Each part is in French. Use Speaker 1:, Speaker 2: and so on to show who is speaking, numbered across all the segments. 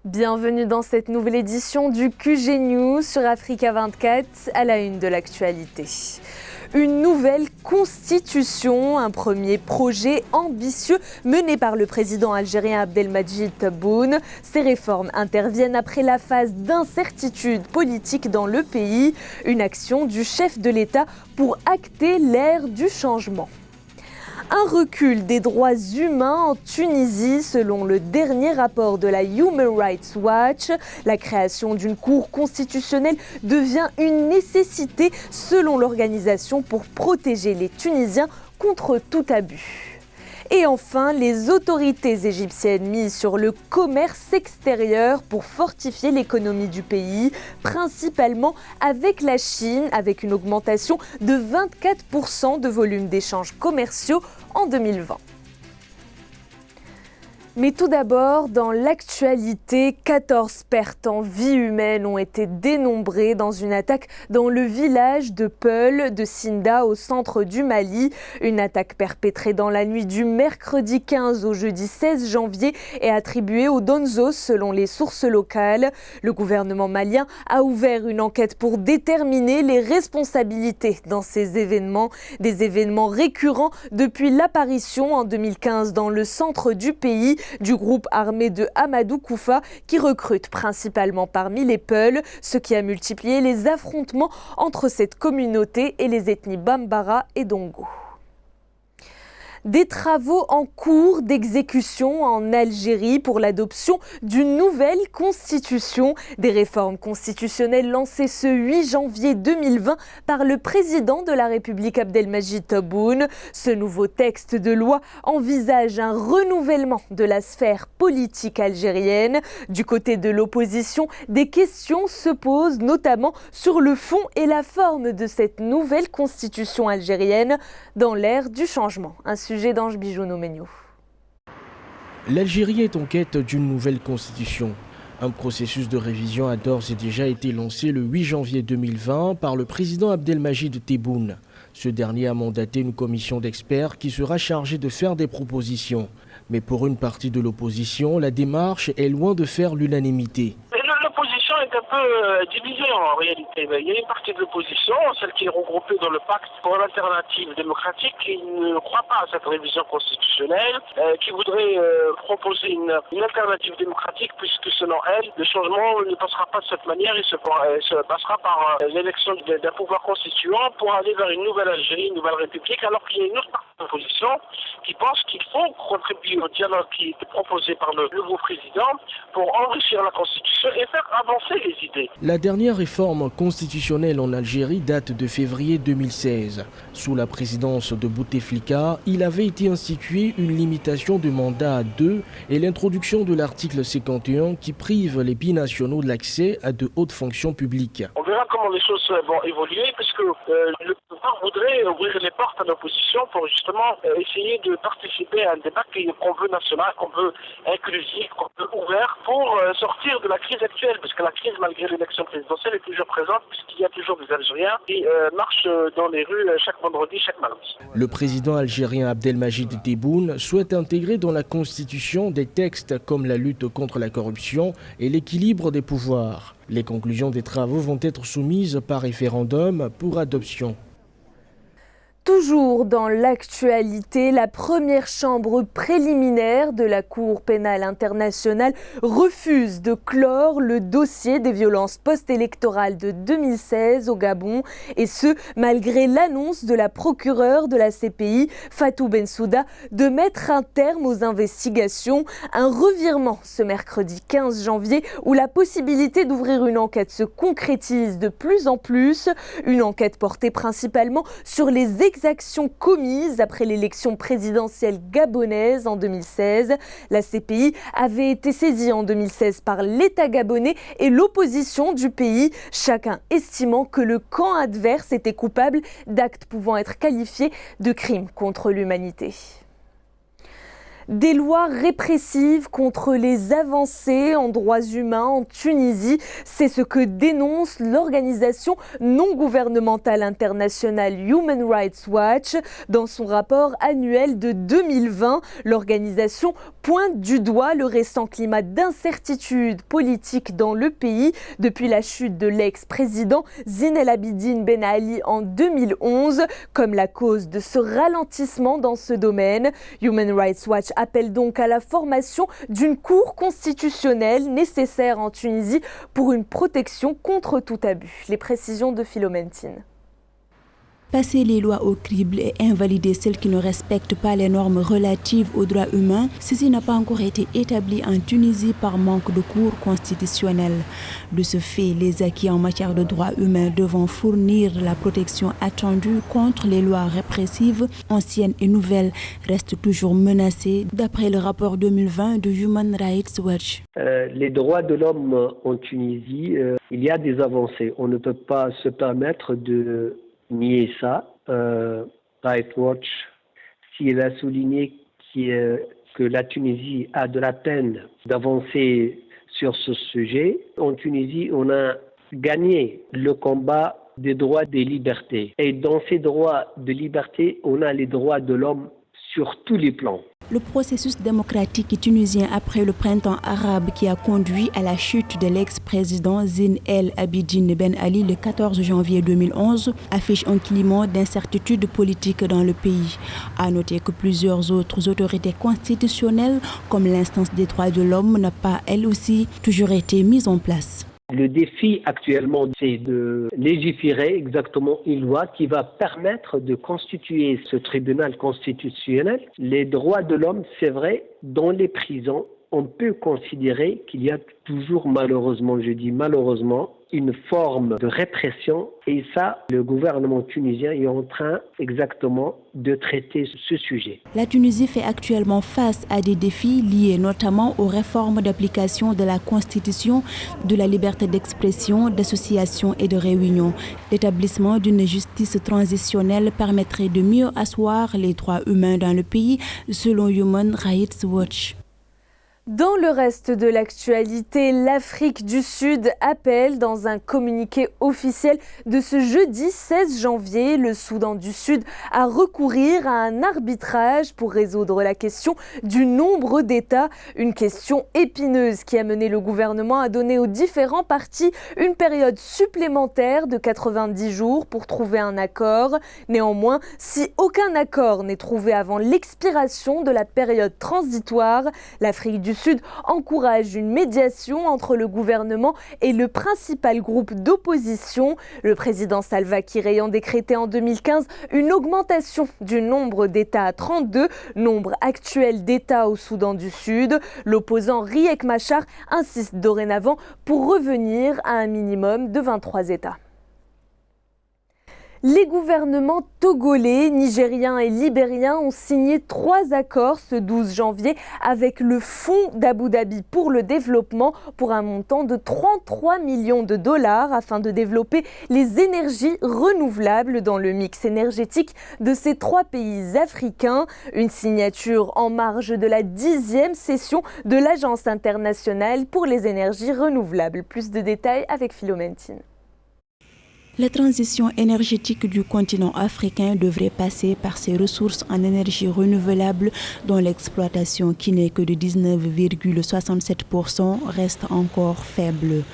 Speaker 1: Bienvenue dans cette nouvelle édition du QG News sur Africa 24, à la une de l'actualité. Une nouvelle constitution, un premier projet ambitieux mené par le président algérien Abdelmadjid Tebboune. Ces réformes interviennent après la phase d'incertitude politique dans le pays, une action du chef de l'État pour acter l'ère du changement. Un recul des droits humains en Tunisie selon le dernier rapport de la Human Rights Watch. La création d'une cour constitutionnelle devient une nécessité selon l'organisation pour protéger les Tunisiens contre tout abus. Et enfin, les autorités égyptiennes misent sur le commerce extérieur pour fortifier l'économie du pays, principalement avec la Chine, avec une augmentation de 24% de volume d'échanges commerciaux en 2020. Mais tout d'abord, dans l'actualité, 14 pertes en vie humaine ont été dénombrées dans une attaque dans le village de Peul de Sinda au centre du Mali. Une attaque perpétrée dans la nuit du mercredi 15 au jeudi 16 janvier est attribuée aux Donzos selon les sources locales. Le gouvernement malien a ouvert une enquête pour déterminer les responsabilités dans ces événements. Des événements récurrents depuis l'apparition en 2015 dans le centre du pays du groupe armé de Hamadou Koufa qui recrute principalement parmi les Peuls, ce qui a multiplié les affrontements entre cette communauté et les ethnies Bambara et Dongo. Des travaux en cours d'exécution en Algérie pour l'adoption d'une nouvelle constitution. Des réformes constitutionnelles lancées ce 8 janvier 2020 par le président de la République Abdelmadjid Tebboune. Ce nouveau texte de loi envisage un renouvellement de la sphère politique algérienne. Du côté de l'opposition, des questions se posent notamment sur le fond et la forme de cette nouvelle constitution algérienne dans l'ère du changement. Un sujet d'Ange Bijou-Nomenio.
Speaker 2: L'Algérie est en quête d'une nouvelle constitution. Un processus de révision a d'ores et déjà été lancé le 8 janvier 2020 par le président Abdelmadjid Tebboune. Ce dernier a mandaté une commission d'experts qui sera chargée de faire des propositions. Mais pour une partie de l'opposition, la démarche est loin de faire l'unanimité.
Speaker 3: L'opposition est un peu divisée en réalité. Il y a une partie de l'opposition, celle qui est regroupée dans le pacte pour l'alternative démocratique, qui ne croit pas à cette révision constitutionnelle, qui voudrait proposer une alternative démocratique, puisque selon elle, le changement ne passera pas de cette manière, il se passera par l'élection d'un pouvoir constituant pour aller vers une nouvelle Algérie, une nouvelle République, alors qu'il y a une autre partie de l'opposition qui pense qu'il faut contribuer au dialogue qui est proposé par le nouveau président pour enrichir la Constitution et faire avancer les idées.
Speaker 2: La dernière réforme constitutionnelle en Algérie date de février 2016. Sous la présidence de Bouteflika, il avait été institué une limitation de mandat à 2 et l'introduction de l'article 51 qui prive les binationaux de l'accès à de hautes fonctions publiques.
Speaker 3: On verra comment les choses vont évoluer, puisque le pouvoir voudrait ouvrir les portes à l'opposition pour justement essayer de participer à un débat qu'on veut national, qu'on veut inclusif, qu'on veut ouvert, pour sortir de la crise actuelle, parce que la crise, malgré l'élection présidentielle, est toujours présente, puisqu'il y a toujours des Algériens qui marchent dans les rues chaque vendredi, chaque mardi.
Speaker 2: Le président algérien Abdelmadjid Tebboune souhaite intégrer dans la Constitution des textes comme la lutte contre la corruption et l'équilibre des pouvoirs. Les conclusions des travaux vont être soumises par référendum pour adoption.
Speaker 1: Toujours dans l'actualité, la première chambre préliminaire de la Cour pénale internationale refuse de clore le dossier des violences post-électorales de 2016 au Gabon, et ce, malgré l'annonce de la procureure de la CPI, Fatou Bensouda, de mettre un terme aux investigations. Un revirement ce mercredi 15 janvier où la possibilité d'ouvrir une enquête se concrétise de plus en plus, une enquête portée principalement sur les exactions commises après l'élection présidentielle gabonaise en 2016. La CPI avait été saisie en 2016 par l'État gabonais et l'opposition du pays, chacun estimant que le camp adverse était coupable d'actes pouvant être qualifiés de crimes contre l'humanité. Des lois répressives contre les avancées en droits humains en Tunisie, c'est ce que dénonce l'organisation non gouvernementale internationale Human Rights Watch. Dans son rapport annuel de 2020, l'organisation pointe du doigt le récent climat d'incertitude politique dans le pays depuis la chute de l'ex-président Zine El Abidine Ben Ali en 2011 comme la cause de ce ralentissement dans ce domaine. Human Rights Watch appelle donc à la formation d'une cour constitutionnelle nécessaire en Tunisie pour une protection contre tout abus. Les précisions de Philomène Tine.
Speaker 4: Passer les lois au crible et invalider celles qui ne respectent pas les normes relatives aux droits humains, ceci n'a pas encore été établi en Tunisie par manque de cours constitutionnels. De ce fait, les acquis en matière de droits humains devant fournir la protection attendue contre les lois répressives, anciennes et nouvelles, restent toujours menacés, d'après le rapport 2020 de Human Rights Watch.
Speaker 5: Les droits de l'homme en Tunisie, il y a des avancées. On ne peut pas se permettre de nier ça. Rights Watch, s'il a souligné que la Tunisie a de la peine d'avancer sur ce sujet, en Tunisie, on a gagné le combat des droits des libertés. Et dans ces droits de liberté, on a les droits de l'homme sur tous les plans.
Speaker 4: Le processus démocratique tunisien après le printemps arabe qui a conduit à la chute de l'ex-président Zine El Abidine Ben Ali le 14 janvier 2011 affiche un climat d'incertitude politique dans le pays. À noter que plusieurs autres autorités constitutionnelles, comme l'instance des droits de l'homme, n'a pas elle aussi toujours été mise en place.
Speaker 5: Le défi actuellement, c'est de légiférer exactement une loi qui va permettre de constituer ce tribunal constitutionnel. Les droits de l'homme, c'est vrai, dans les prisons, on peut considérer qu'il y a toujours malheureusement, je dis malheureusement, une forme de répression. Et ça, le gouvernement tunisien est en train exactement de traiter ce sujet.
Speaker 4: La Tunisie fait actuellement face à des défis liés notamment aux réformes d'application de la Constitution, de la liberté d'expression, d'association et de réunion. L'établissement d'une justice transitionnelle permettrait de mieux asseoir les droits humains dans le pays, selon Human Rights Watch.
Speaker 1: Dans le reste de l'actualité, l'Afrique du Sud appelle dans un communiqué officiel de ce jeudi 16 janvier le Soudan du Sud à recourir à un arbitrage pour résoudre la question du nombre d'États, une question épineuse qui a mené le gouvernement à donner aux différents partis une période supplémentaire de 90 jours pour trouver un accord. Néanmoins, si aucun accord n'est trouvé avant l'expiration de la période transitoire, l'Afrique du Sud encourage une médiation entre le gouvernement et le principal groupe d'opposition. Le président Salva Kiir ayant décrété en 2015 une augmentation du nombre d'États à 32, nombre actuel d'États au Soudan du Sud. L'opposant Riek Machar insiste dorénavant pour revenir à un minimum de 23 États. Les gouvernements togolais, nigériens et libériens ont signé 3 accords ce 12 janvier avec le Fonds d'Abu Dhabi pour le développement pour un montant de 33 millions de dollars afin de développer les énergies renouvelables dans le mix énergétique de ces 3 pays africains. Une signature en marge de la 10e session de l'Agence internationale pour les énergies renouvelables. Plus de détails avec Philomène Tine.
Speaker 4: La transition énergétique du continent africain devrait passer par ses ressources en énergie renouvelable dont l'exploitation, qui n'est que de 19,67%, reste encore faible.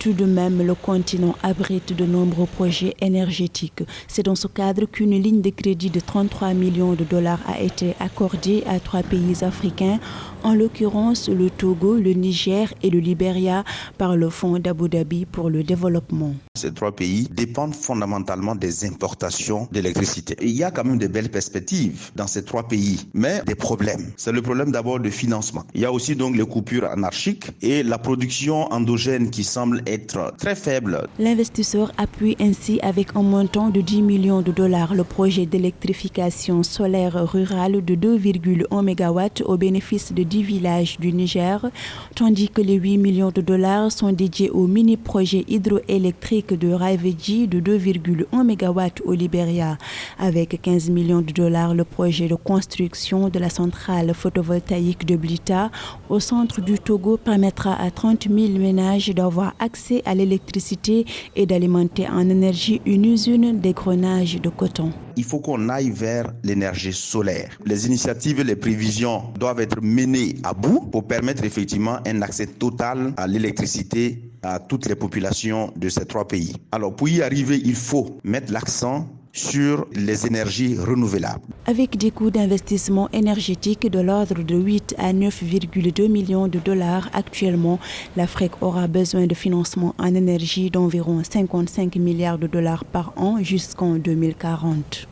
Speaker 4: Tout de même, le continent abrite de nombreux projets énergétiques. C'est dans ce cadre qu'une ligne de crédit de 33 millions de dollars a été accordée à 3 pays africains, en l'occurrence le Togo, le Niger et le Libéria, par le Fonds d'Abu Dhabi pour le développement.
Speaker 6: Ces 3 pays dépendent fondamentalement des importations d'électricité. Il y a quand même de belles perspectives dans ces 3 pays, mais des problèmes. C'est le problème d'abord de financement. Il y a aussi donc les coupures anarchiques et la production endogène qui semble être très faible.
Speaker 4: L'investisseur appuie ainsi avec un montant de 10 millions de dollars le projet d'électrification solaire rurale de 2,1 MW au bénéfice de 10 villages du Niger, tandis que les 8 millions de dollars sont dédiés au mini-projet hydroélectrique de Raiveji d'énergie de 2,1 MW au Libéria. Avec 15 millions de dollars, le projet de construction de la centrale photovoltaïque de Blita au centre du Togo permettra à 30 000 ménages d'avoir accès à l'électricité et d'alimenter en énergie une usine d'égrenage de coton.
Speaker 6: Il faut qu'on aille vers l'énergie solaire. Les initiatives et les prévisions doivent être menées à bout pour permettre effectivement un accès total à l'électricité à toutes les populations de ces trois pays. Alors pour y arriver, il faut mettre l'accent sur les énergies renouvelables.
Speaker 4: Avec des coûts d'investissement énergétique de l'ordre de 8 à 9,2 millions de dollars actuellement, l'Afrique aura besoin de financement en énergie d'environ 55 milliards de dollars par an jusqu'en 2040.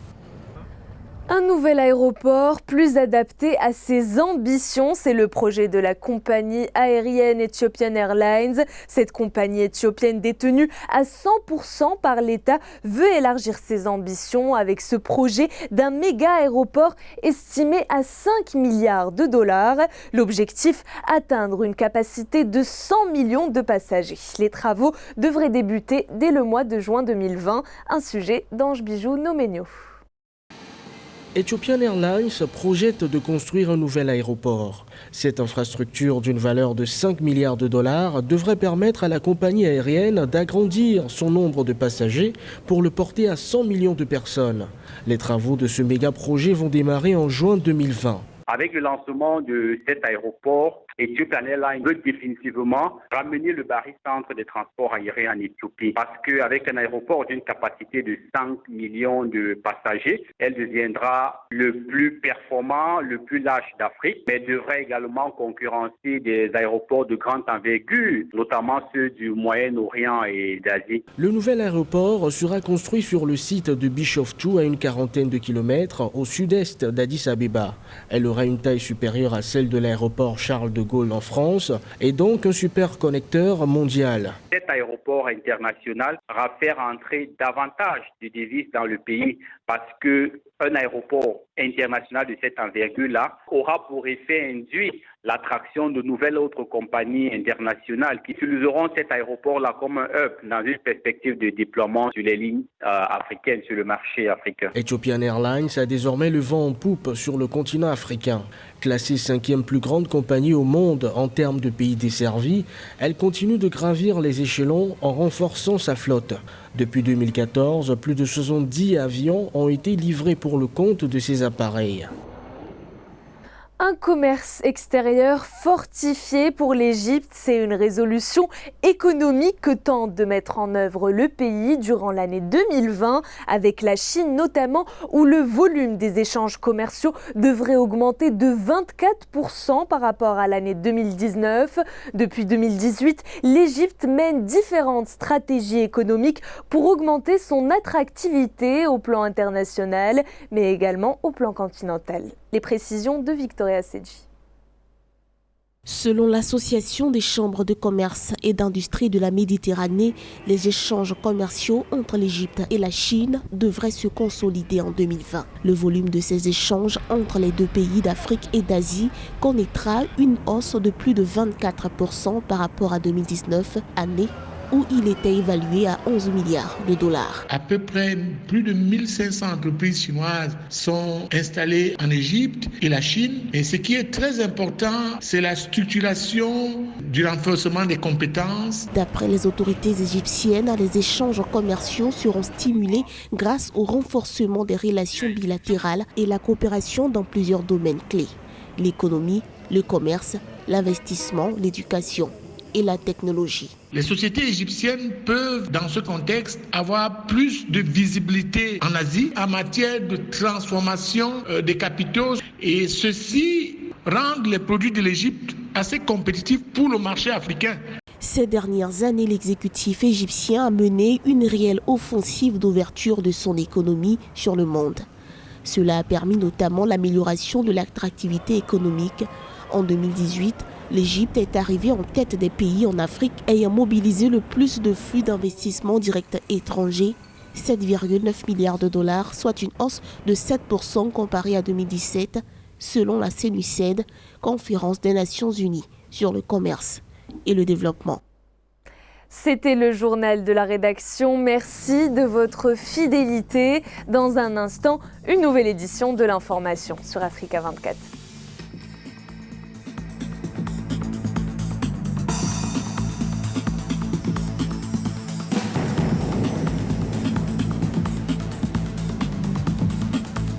Speaker 1: Un nouvel aéroport plus adapté à ses ambitions, c'est le projet de la compagnie aérienne Ethiopian Airlines. Cette compagnie éthiopienne détenue à 100% par l'État veut élargir ses ambitions avec ce projet d'un méga aéroport estimé à 5 milliards de dollars. L'objectif, atteindre une capacité de 100 millions de passagers. Les travaux devraient débuter dès le mois de juin 2020. Un sujet d'Ange Bijou Nomenio.
Speaker 2: Ethiopian Airlines projette de construire un nouvel aéroport. Cette infrastructure d'une valeur de 5 milliards de dollars devrait permettre à la compagnie aérienne d'agrandir son nombre de passagers pour le porter à 100 millions de personnes. Les travaux de ce méga projet vont démarrer en juin 2020.
Speaker 7: Avec le lancement de cet aéroport, Ethiopian Airlines veut définitivement ramener le barycentre des transports aériens en Éthiopie. Parce qu'avec un aéroport d'une capacité de 5 millions de passagers, elle deviendra le plus performant, le plus large d'Afrique, mais devrait également concurrencer des aéroports de grande envergure, notamment ceux du Moyen-Orient et d'Asie.
Speaker 2: Le nouvel aéroport sera construit sur le site de Bishoftu à une quarantaine de kilomètres au sud-est d'Addis Abeba. Elle aura une taille supérieure à celle de l'aéroport Charles de Gaulle en France et donc un superconnecteur mondial.
Speaker 7: Cet aéroport international va faire entrer davantage de devises dans le pays parce qu'un aéroport international de cette envergure-là aura pour effet induit l'attraction de nouvelles autres compagnies internationales qui utiliseront cet aéroport-là comme un hub dans une perspective de déploiement sur les lignes africaines, sur le marché africain.
Speaker 2: Ethiopian Airlines a désormais le vent en poupe sur le continent africain. Classée 5e plus grande compagnie au monde en termes de pays desservis, elle continue de gravir les échelons en renforçant sa flotte. Depuis 2014, plus de 70 avions ont été livrés pour le compte de ces appareils.
Speaker 1: Un commerce extérieur fortifié pour l'Égypte, c'est une résolution économique que tente de mettre en œuvre le pays durant l'année 2020, avec la Chine notamment, où le volume des échanges commerciaux devrait augmenter de 24% par rapport à l'année 2019. Depuis 2018, l'Égypte mène différentes stratégies économiques pour augmenter son attractivité au plan international, mais également au plan continental. Les précisions de Victoria Sedji.
Speaker 8: Selon l'Association des chambres de commerce et d'industrie de la Méditerranée, les échanges commerciaux entre l'Égypte et la Chine devraient se consolider en 2020. Le volume de ces échanges entre les deux pays d'Afrique et d'Asie connaîtra une hausse de plus de 24% par rapport à 2019, année où il était évalué à 11 milliards de dollars.
Speaker 9: À peu près plus de 1500 entreprises chinoises sont installées en Égypte et la Chine. Et ce qui est très important, c'est la structuration du renforcement des compétences.
Speaker 8: D'après les autorités égyptiennes, les échanges commerciaux seront stimulés grâce au renforcement des relations bilatérales et la coopération dans plusieurs domaines clés. L'économie, le commerce, l'investissement, l'éducation et la technologie.
Speaker 9: Les sociétés égyptiennes peuvent, dans ce contexte, avoir plus de visibilité en Asie en matière de transformation des capitaux. Et ceci rend les produits de l'Égypte assez compétitifs pour le marché africain.
Speaker 8: Ces dernières années, l'exécutif égyptien a mené une réelle offensive d'ouverture de son économie sur le monde. Cela a permis notamment l'amélioration de l'attractivité économique. En 2018, l'Égypte est arrivée en tête des pays en Afrique ayant mobilisé le plus de flux d'investissements directs étrangers, 7,9 milliards de dollars, soit une hausse de 7% comparée à 2017, selon la CNUSED, Conférence des Nations Unies sur le commerce et le développement.
Speaker 1: C'était le journal de la rédaction. Merci de votre fidélité. Dans un instant, une nouvelle édition de l'information sur Africa 24.